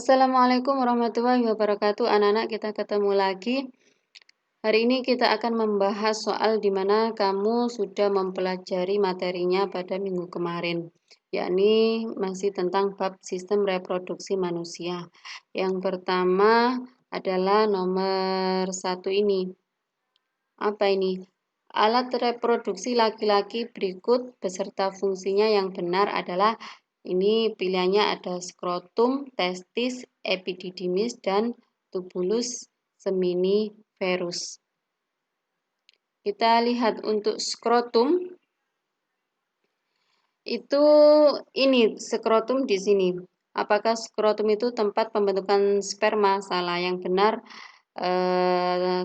Assalamualaikum warahmatullahi wabarakatuh. Anak-anak, kita ketemu lagi. Hari ini kita akan membahas soal di mana kamu sudah mempelajari materinya pada minggu kemarin, yakni masih tentang bab sistem reproduksi manusia. Yang pertama adalah nomor 1 ini. Apa ini? Alat reproduksi laki-laki berikut beserta fungsinya yang benar adalah ini pilihannya ada skrotum, testis, epididymis, dan tubulus seminiferus. Kita lihat untuk skrotum, itu ini skrotum di sini. Apakah skrotum itu tempat pembentukan sperma? Salah. Yang benar,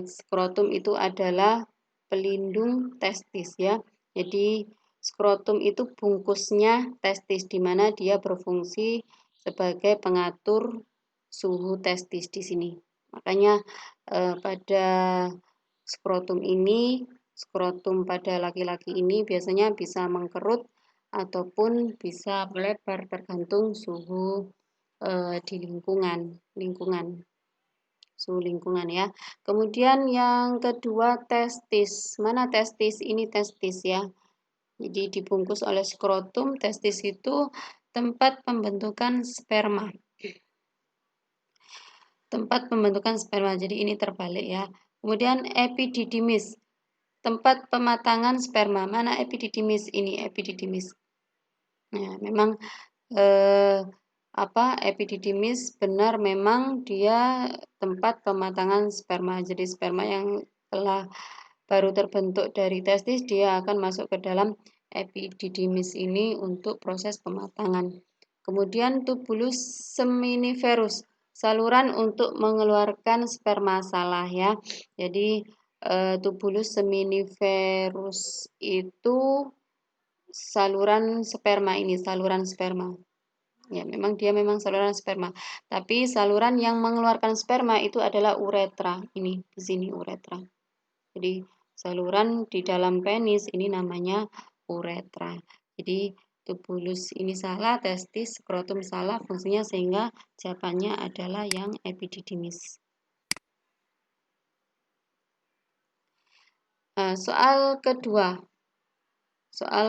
skrotum itu adalah pelindung testis ya. Jadi skrotum itu bungkusnya testis, di mana dia berfungsi sebagai pengatur suhu testis di sini. Makanya pada skrotum pada laki-laki ini biasanya bisa mengkerut ataupun bisa melebar tergantung suhu di lingkungan suhu lingkungan ya. Kemudian yang kedua testis. Mana testis? Ini testis ya. Jadi dibungkus oleh skrotum. Testis itu tempat pembentukan sperma. Tempat pembentukan sperma. Jadi ini terbalik ya. Kemudian epididymis. Tempat pematangan sperma. Mana epididymis? Ini epididymis. Nah, memang epididymis benar memang dia tempat pematangan sperma. Jadi sperma yang telah baru terbentuk dari testis dia akan masuk ke dalam epididymis ini untuk proses pematangan. Kemudian tubulus seminiferus, saluran untuk mengeluarkan sperma. Salah ya. Jadi tubulus seminiferus itu saluran sperma ini, saluran sperma. Ya, memang dia saluran sperma. Tapi saluran yang mengeluarkan sperma itu adalah uretra. Ini di sini uretra. Jadi saluran di dalam penis ini namanya uretra. Jadi tubulus ini salah, testis, skrotum salah fungsinya, sehingga jawabannya adalah yang epididymis. Soal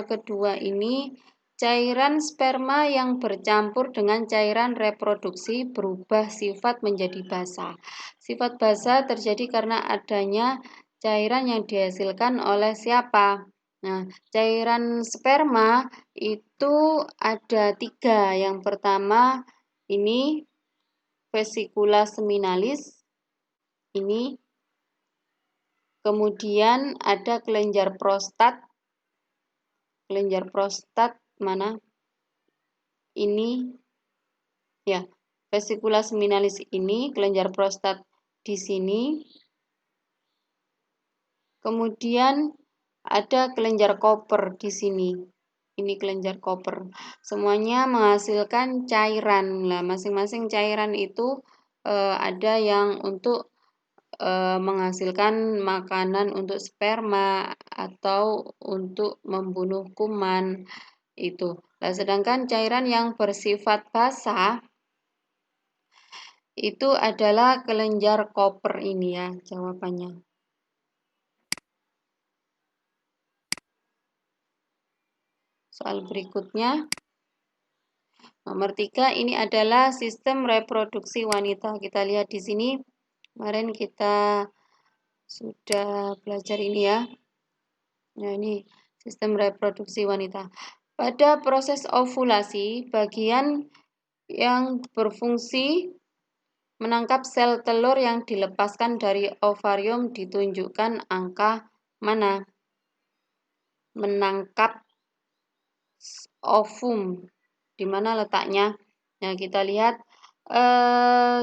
kedua ini, cairan sperma yang bercampur dengan cairan reproduksi berubah sifat menjadi basa. Sifat basa terjadi karena adanya cairan yang dihasilkan oleh siapa? Nah, cairan sperma itu ada 3. Yang pertama ini vesicula seminalis. Ini. Kemudian ada kelenjar prostat. Kelenjar prostat mana? Ini ya, vesicula seminalis ini, kelenjar prostat di sini. Kemudian ada kelenjar Koper di sini. Ini kelenjar Koper. Semuanya menghasilkan cairan. Nah, masing-masing cairan itu ada yang untuk menghasilkan makanan untuk sperma atau untuk membunuh kuman itu. Nah, sedangkan cairan yang bersifat basa itu adalah kelenjar Koper ini ya, jawabannya. Soal berikutnya, nomor 3, ini adalah sistem reproduksi wanita. Kita lihat di sini, kemarin kita sudah belajar ini ya. Nah, ini sistem reproduksi wanita. Pada proses ovulasi, bagian yang berfungsi menangkap sel telur yang dilepaskan dari ovarium ditunjukkan angka mana? Menangkap ovum. Di mana letaknya? Nah, kita lihat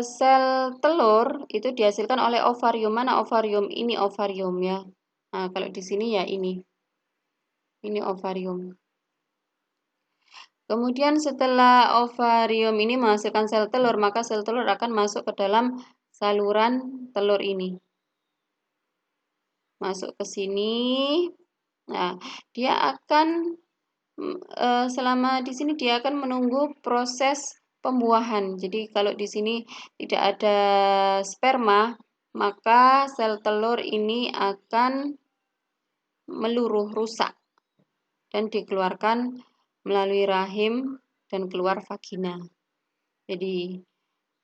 sel telur itu dihasilkan oleh ovarium. Mana ovarium? Ini ovarium ya. Nah, kalau di sini ya ini. Ini ovarium. Kemudian setelah ovarium ini menghasilkan sel telur, maka sel telur akan masuk ke dalam saluran telur ini. Masuk ke sini. Nah, dia akan selama di sini dia akan menunggu proses pembuahan. Jadi kalau di sini tidak ada sperma, maka sel telur ini akan meluruh, rusak, dan dikeluarkan melalui rahim dan keluar vagina. Jadi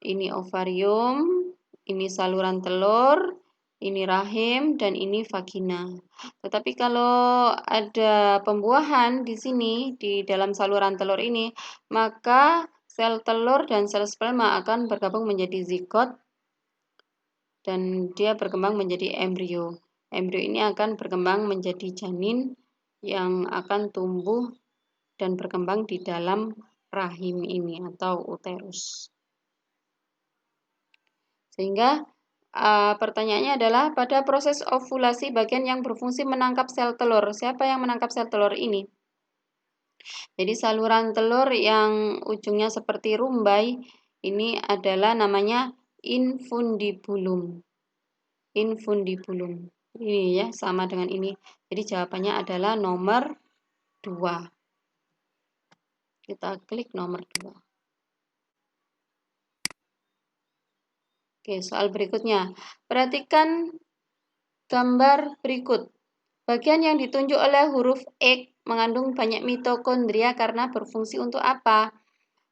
ini ovarium, ini saluran telur, ini rahim, dan ini vagina. Tetapi kalau ada pembuahan di sini, di dalam saluran telur ini, maka sel telur dan sel sperma akan bergabung menjadi zigot, dan dia berkembang menjadi embrio. Embrio ini akan berkembang menjadi janin yang akan tumbuh dan berkembang di dalam rahim ini atau uterus. Sehingga pertanyaannya adalah pada proses ovulasi bagian yang berfungsi menangkap sel telur. Siapa yang menangkap sel telur ini? Jadi saluran telur yang ujungnya seperti rumbai ini adalah namanya infundibulum. Infundibulum. Ini ya, sama dengan ini. Jadi jawabannya adalah nomor 2. Kita klik nomor 2. Oke, soal berikutnya. Perhatikan gambar berikut. Bagian yang ditunjuk oleh huruf X mengandung banyak mitokondria karena berfungsi untuk apa?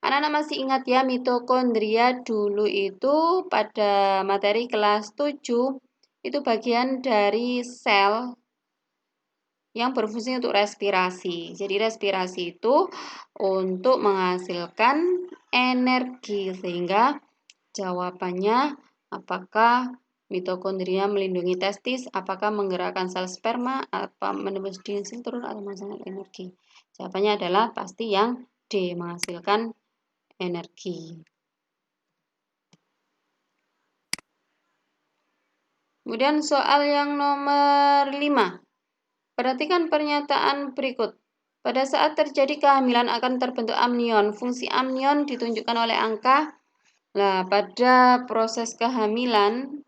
Anak-anak masih ingat ya, mitokondria dulu itu pada materi kelas 7 itu bagian dari sel yang berfungsi untuk respirasi. Jadi respirasi itu untuk menghasilkan energi, sehingga jawabannya apakah mitokondria melindungi testis, apakah menggerakkan sel sperma, apa menembus sel telur, atau menghasilkan energi. Jawabannya adalah pasti yang D, menghasilkan energi. Kemudian soal yang nomor 5. Perhatikan pernyataan berikut. Pada saat terjadi kehamilan akan terbentuk amnion. Fungsi amnion ditunjukkan oleh angka. Nah, pada proses kehamilan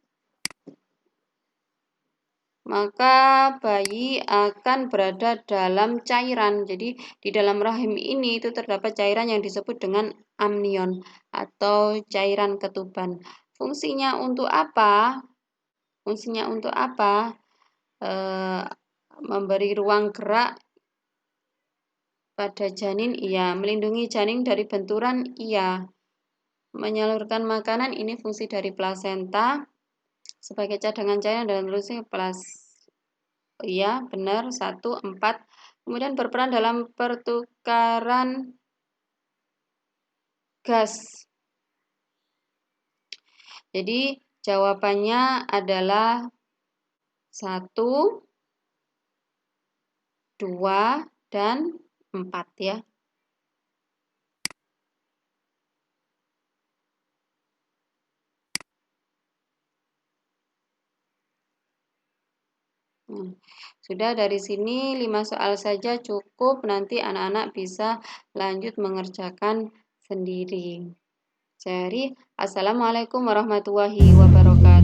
maka bayi akan berada dalam cairan. Jadi di dalam rahim ini itu terdapat cairan yang disebut dengan amnion atau cairan ketuban. Fungsinya untuk apa? Fungsinya untuk apa? Memberi ruang gerak pada janin, iya. Melindungi janin dari benturan, iya. Menyalurkan makanan, ini fungsi dari plasenta. Sebagai cadangan cairan dan terusnya iya, benar, 1, 4. Kemudian berperan dalam pertukaran gas. Jadi jawabannya adalah 1, 2, dan 4 ya. Sudah, dari sini 5 soal saja cukup, nanti anak-anak bisa lanjut mengerjakan sendiri. Jadi, assalamualaikum warahmatullahi wabarakatuh.